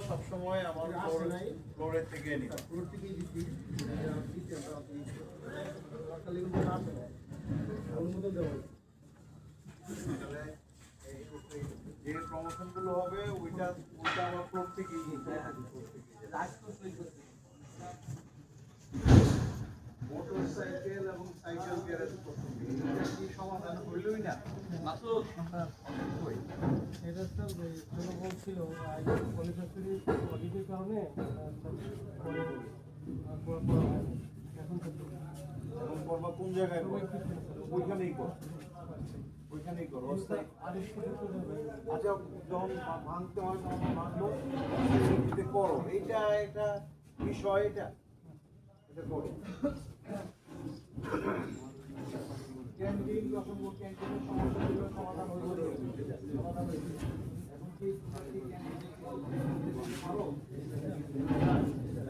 সবসময় আমার ফ্লোরের থেকে নিই। ফ্লোর থেকেই দিচ্ছি। অনুমোদন দেওয়া হয়। যে প্রমোশনগুলো হবে ওইটা আমার ফ্লোর থেকেই মোটরসাইকেল এবং সাইকেল গ্যারেজ কি সমাধান হইলই না। এটা স্যার জনবল ছিল পলিফ্যাক্টরি অডিটের কারণে এখন এখন করবা কোন জায়গায় ওইখানেই কর, ওইখানেই করো অস্থায়ী। আচ্ছা যখন ভাঙতে হয় তখন ভাঙলো করো, এইটা একটা বিষয়, এটা করো। ক্যান্টিন যখন ক্যান্টিনের সমস্যাগুলো সমাধান হয়ে এখন কি